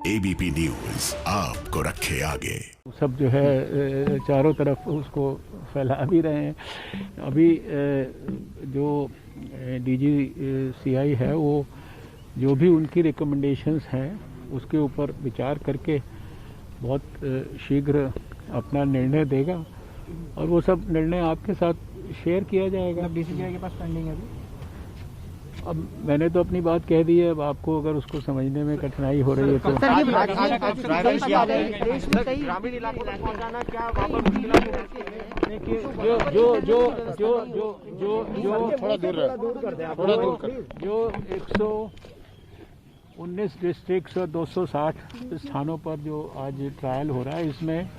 ABP news आपको रखे आगे। सब जो है चारों तरफ उसको फैला भी रहे हैं। अभी जो DGCI है वो जो भी उनकी रिकमेंडेशंस हैं उसके ऊपर विचार करके बहुत शीघ्र अपना निर्णय देगा और वो सब निर्णय आपके साथ शेयर किया जाएगा। DCCI के पास पेंडिंग है अभी। अब मैंने तो अपनी बात कह दी है। अब आपको अगर उसको समझने में कठिनाई हो रही है तो ग्रामीण इलाकों तक पहुंचाना क्या वहाँ पर देखिए जो 119 डिस्ट्रिक्ट्स और 260 स्थानों पर जो आज ट्रायल हो रहा है, इसमें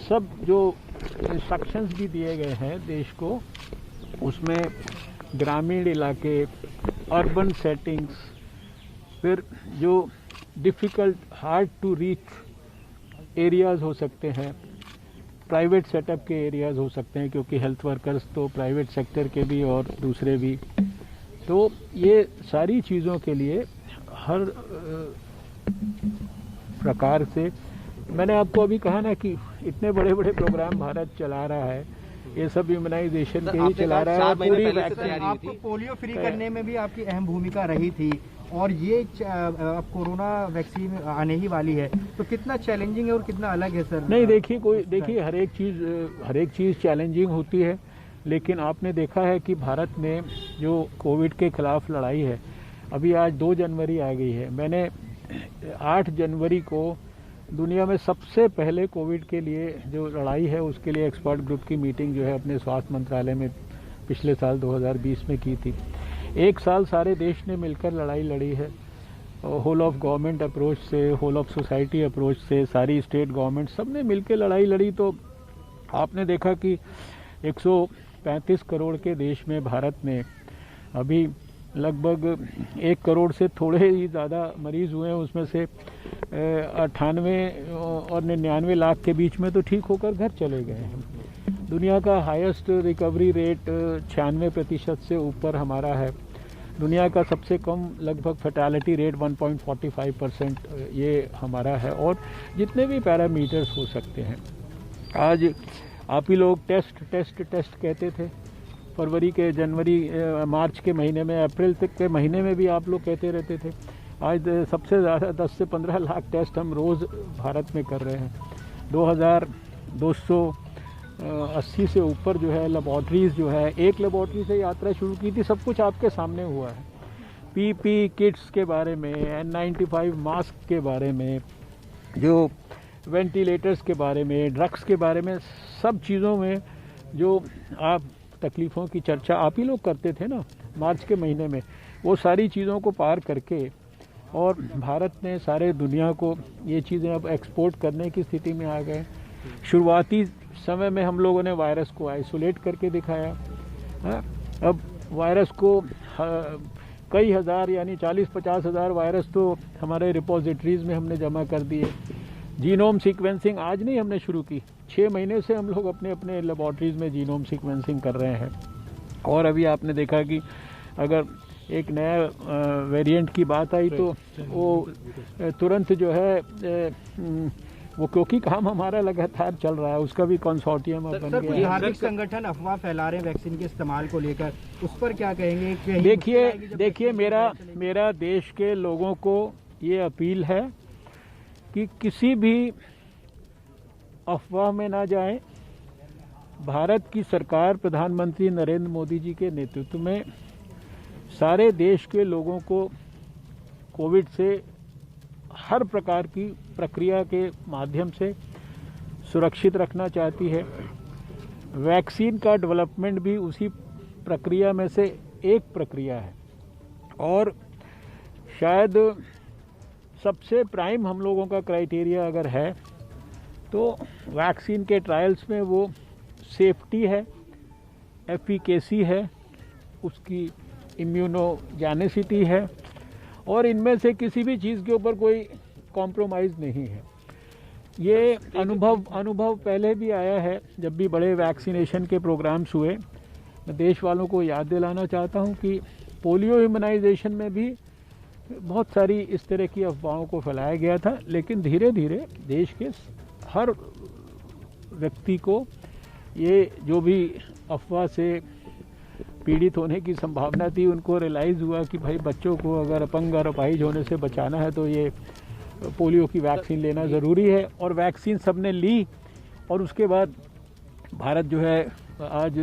सब जो इंस्ट्रक्शंस भी दिए गए हैं देश को, उसमें ग्रामीण इलाके, अर्बन सेटिंग्स, फिर जो difficult hard to reach areas हो सकते हैं, प्राइवेट सेटअप के एरियाज़ हो सकते हैं, क्योंकि हेल्थ वर्कर्स तो प्राइवेट सेक्टर के भी और दूसरे भी। तो ये सारी चीज़ों के लिए हर प्रकार से मैंने आपको अभी कहा ना कि इतने बड़े बड़े प्रोग्राम भारत चला रहा है, ये सब इम्यूनाइजेशन के ही चला रहा है। पूरी वैक्सीन आपको पोलियो फ्री करने में भी आपकी अहम भूमिका रही थी और ये अब कोरोना वैक्सीन आने ही वाली है, तो कितना चैलेंजिंग है और कितना अलग है सर? नहीं, देखिए हर एक चीज़ चैलेंजिंग होती है, लेकिन आपने देखा है कि भारत ने जो कोविड के खिलाफ लड़ाई है, अभी आज 2 जनवरी आ गई है। मैंने 8 जनवरी को दुनिया में सबसे पहले कोविड के लिए जो लड़ाई है उसके लिए एक्सपर्ट ग्रुप की मीटिंग जो है अपने स्वास्थ्य मंत्रालय में पिछले साल 2020 में की थी। 1 साल सारे देश ने मिलकर लड़ाई लड़ी है, होल ऑफ गवर्नमेंट अप्रोच से, होल ऑफ सोसाइटी अप्रोच से, सारी स्टेट गवर्नमेंट सब ने मिलकर लड़ाई लड़ी। तो आपने देखा कि 135 करोड़ के देश में भारत में अभी लगभग 1 करोड़ से थोड़े ही ज़्यादा मरीज़ हुए हैं, उसमें से 98 और 99 लाख के बीच में तो ठीक होकर घर चले गए हैं। दुनिया का हाईएस्ट रिकवरी रेट 96% से ऊपर हमारा है। दुनिया का सबसे कम लगभग फैटालिटी रेट 1.45% ये हमारा है। और जितने भी पैरामीटर्स हो सकते हैं, आज आप ही लोग टेस्ट कहते थे फरवरी के, जनवरी, मार्च के महीने में, अप्रैल तक के महीने में भी आप लोग कहते रहते थे। आज सबसे ज़्यादा 10 से 15 लाख टेस्ट हम रोज़ भारत में कर रहे हैं। 2280 से ऊपर जो है लेबॉर्ट्रीज़ जो है, एक लेबॉर्ट्री से यात्रा शुरू की थी। सब कुछ आपके सामने हुआ है। PP किट्स के बारे में, N95 मास्क के बारे में, जो वेंटिलेटर्स के बारे में, ड्रग्स के बारे में, सब चीज़ों में जो आप तकलीफ़ों की चर्चा आप ही लोग करते थे ना मार्च के महीने में, वो सारी चीज़ों को पार करके और भारत ने सारे दुनिया को ये चीज़ें अब एक्सपोर्ट करने की स्थिति में आ गए। शुरुआती समय में हम लोगों ने वायरस को आइसोलेट करके दिखाया, अब वायरस को कई हज़ार यानी 40-50 हज़ार वायरस तो हमारे रिपोजिटरीज़ में हमने जमा कर दिए। जीनोम सीक्वेंसिंग आज नहीं हमने शुरू की, 6 महीने से हम लोग अपने अपने लेबॉर्ट्रीज़ में जीनोम सीक्वेंसिंग कर रहे हैं। और अभी आपने देखा कि अगर एक नया वेरिएंट की बात आई तो वो तुरंत जो है वो, क्योंकि काम हमारा लगातार चल रहा है, उसका भी कंसोर्टियम बन गया है। धार्मिक संगठन अफवाह फैला रहे हैं वैक्सीन के इस्तेमाल को लेकर, उस पर क्या कहेंगे? देखिए मेरा देश के लोगों को ये अपील है कि किसी भी अफवाह में ना जाएं। भारत की सरकार प्रधानमंत्री नरेंद्र मोदी जी के नेतृत्व में सारे देश के लोगों को कोविड से हर प्रकार की प्रक्रिया के माध्यम से सुरक्षित रखना चाहती है। वैक्सीन का डेवलपमेंट भी उसी प्रक्रिया में से एक प्रक्रिया है। और शायद सबसे प्राइम हम लोगों का क्राइटेरिया अगर है तो वैक्सीन के ट्रायल्स में वो सेफ्टी है, एफिकेसी है, उसकी इम्यूनोजेनिसिटी है, और इनमें से किसी भी चीज़ के ऊपर कोई कॉम्प्रोमाइज़ नहीं है। ये अनुभव पहले भी आया है जब भी बड़े वैक्सीनेशन के प्रोग्राम्स हुए। मैं देश वालों को याद दिलाना चाहता हूँ कि पोलियो इम्यूनाइजेशन में भी बहुत सारी इस तरह की अफवाहों को फैलाया गया था, लेकिन धीरे धीरे देश के हर व्यक्ति को ये जो भी अफवाह से पीड़ित होने की संभावना थी, उनको रियलाइज़ हुआ कि भाई बच्चों को अगर अपंग और अपाहिज होने से बचाना है तो ये पोलियो की वैक्सीन लेना ज़रूरी है। और वैक्सीन सबने ली और उसके बाद भारत जो है आज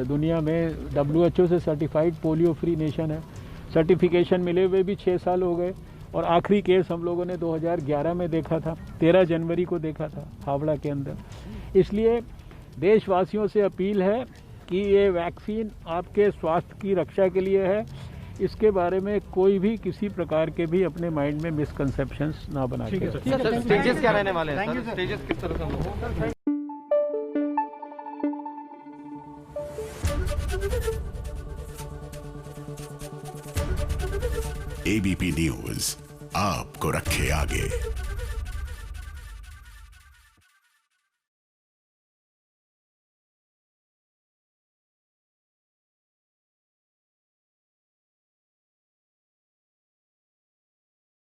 दुनिया में WHO से सर्टिफाइड पोलियो फ्री नेशन है। सर्टिफिकेशन मिले हुए भी 6 साल हो गए और आखिरी केस हम लोगों ने 2011 में देखा था, 13 जनवरी को देखा था हावड़ा के अंदर। इसलिए देशवासियों से अपील है कि ये वैक्सीन आपके स्वास्थ्य की रक्षा के लिए है। इसके बारे में कोई भी किसी प्रकार के भी अपने माइंड में मिसकंसेप्शंस ना बना के रखें। सर स्टेजेस क्या रहने वाले हैं सर? स्टेजेस किस तरह से होंगे? ABP न्यूज आपको रखे आगे।